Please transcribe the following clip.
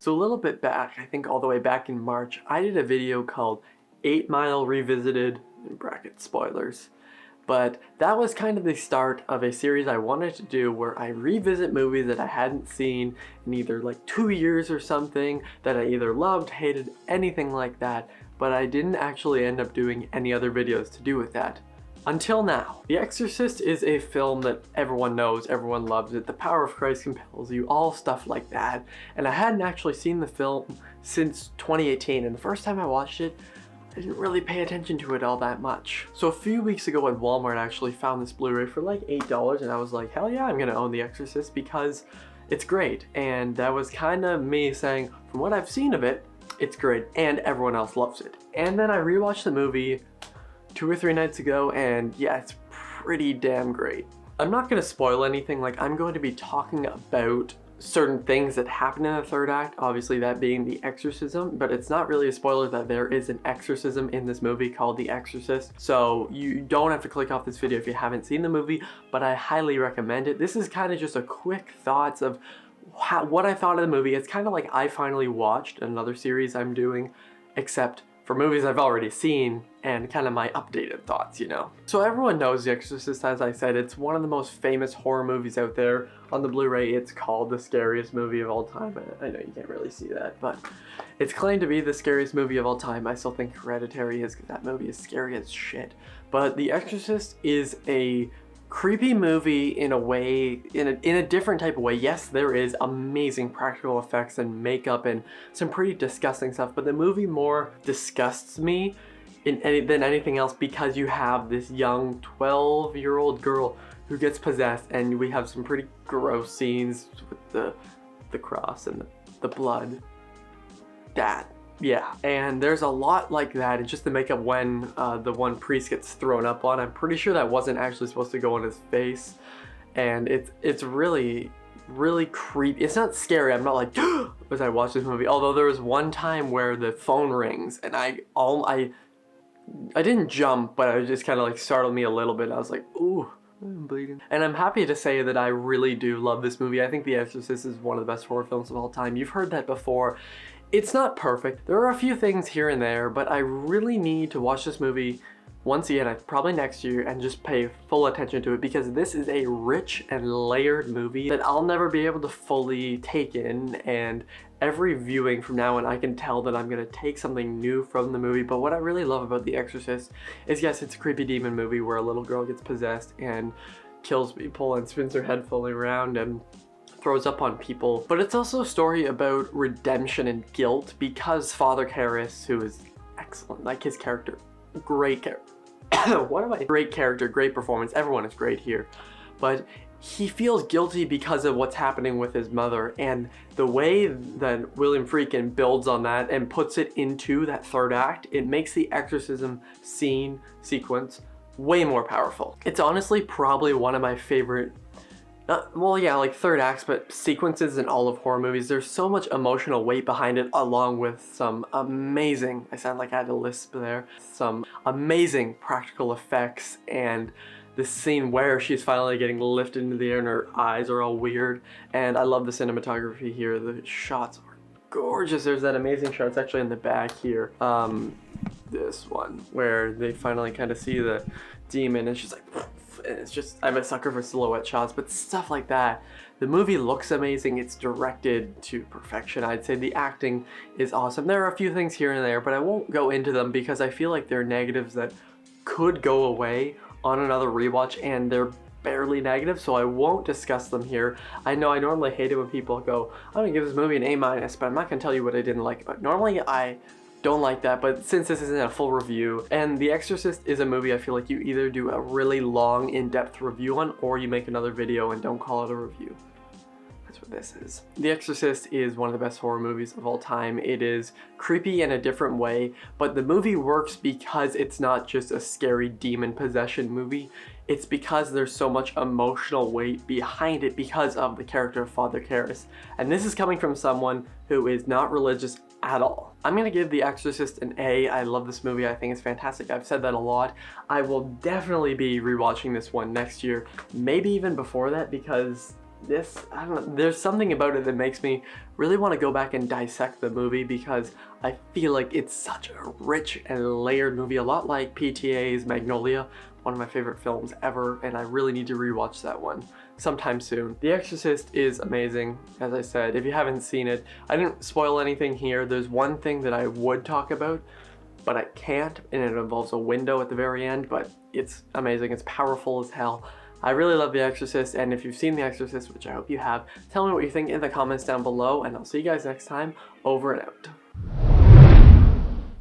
So a little bit back, I think all the way back in March, I did a video called 8 Mile Revisited, in brackets spoilers. But that was kind of the start of a series I wanted to do where I revisit movies that I hadn't seen in either like 2 years or something, that I either loved, hated, anything like that, but I didn't actually end up doing any other videos to do with that. Until now. The Exorcist is a film that everyone knows, everyone loves it, the power of Christ compels you, all stuff like that. And I hadn't actually seen the film since 2018, and the first time I watched it, I didn't really pay attention to it all that much. So a few weeks ago at Walmart I actually found this Blu-ray for like $8, and I was like, hell yeah, I'm gonna own The Exorcist because it's great. And that was kind of me saying, from what I've seen of it, it's great and everyone else loves it. And then I rewatched the movie 2 or 3 nights ago, and yeah, it's pretty damn great. I'm not gonna spoil anything, like I'm going to be talking about certain things that happen in the third act, obviously that being the exorcism, but it's not really a spoiler that there is an exorcism in this movie called The Exorcist. So you don't have to click off this video if you haven't seen the movie, but I highly recommend it. This is kind of just a quick thoughts of what I thought of the movie. It's kind of like I finally watched another series I'm doing, except for movies I've already seen and kind of my updated thoughts, you know. So everyone knows The Exorcist, as I said, it's one of the most famous horror movies out there. On the Blu-ray, it's called the scariest movie of all time. I know you can't really see that, but it's claimed to be the scariest movie of all time. I still think Hereditary is, because that movie is scary as shit. But The Exorcist is a creepy movie in a way, in a different type of way. Yes, there is amazing practical effects and makeup and some pretty disgusting stuff, but the movie more disgusts me than anything else because you have this young 12-year-old girl who gets possessed, and we have some pretty gross scenes with the cross and the blood. Yeah, and there's a lot like that. It's just the makeup when the one priest gets thrown up on. I'm pretty sure that wasn't actually supposed to go on his face, and it's really creepy. It's not scary. I'm not like as I watch this movie. Although there was one time where the phone rings, and I didn't jump, but it just kind of like startled me a little bit. I was like, ooh, I'm bleeding. And I'm happy to say that I really do love this movie. I think The Exorcist is one of the best horror films of all time. You've heard that before. It's not perfect. There are a few things here and there, but I really need to watch this movie once again, probably next year, and just pay full attention to it, because this is a rich and layered movie that I'll never be able to fully take in, and every viewing from now on I can tell that I'm gonna take something new from the movie. But what I really love about The Exorcist is, yes, it's a creepy demon movie where a little girl gets possessed and kills people and spins her head fully around and throws up on people, but it's also a story about redemption and guilt, because Father Karras, who is excellent, like his character, great character, great character, great performance, everyone is great here, but he feels guilty because of what's happening with his mother, and the way that William Friedkin builds on that and puts it into that third act, it makes the exorcism sequence way more powerful. It's honestly probably one of my favorite well, yeah, like third acts, but sequences in all of horror movies. There's so much emotional weight behind it, along with some amazing, I sound like I had a lisp there, some amazing practical effects, and this scene where she's finally getting lifted into the air and her eyes are all weird. And I love the cinematography here. The shots are gorgeous. There's that amazing shot, it's actually in the back here. This one, where they finally kind of see the demon, and she's like, and it's just, I'm a sucker for silhouette shots, but stuff like that. The movie looks amazing. It's directed to perfection. I'd say the acting is awesome. There are a few things here and there, but I won't go into them because I feel like they're negatives that could go away on another rewatch, and they're barely negative, so I won't discuss them here. I know I normally hate it when people go, I'm gonna give this movie an A-, but I'm not gonna tell you what I didn't like about it. Normally I don't like that, but since this isn't a full review, and The Exorcist is a movie I feel like you either do a really long, in-depth review on, or you make another video and don't call it a review. That's what this is. The Exorcist is one of the best horror movies of all time. It is creepy in a different way, but the movie works because it's not just a scary demon possession movie. It's because there's so much emotional weight behind it because of the character of Father Karras. And this is coming from someone who is not religious at all. I'm gonna give The Exorcist an A. I love this movie. I think it's fantastic. I've said that a lot. I will definitely be rewatching this one next year, maybe even before that, because I don't know, there's something about it that makes me really want to go back and dissect the movie, because I feel like it's such a rich and layered movie, a lot like PTA's Magnolia, one of my favorite films ever, and I really need to rewatch that one sometime soon. The Exorcist is amazing, as I said. If you haven't seen it, I didn't spoil anything here. There's one thing that I would talk about, but I can't, and it involves a window at the very end, but it's amazing. It's powerful as hell. I really love The Exorcist, and if you've seen The Exorcist, which I hope you have, tell me what you think in the comments down below, and I'll see you guys next time. Over and out.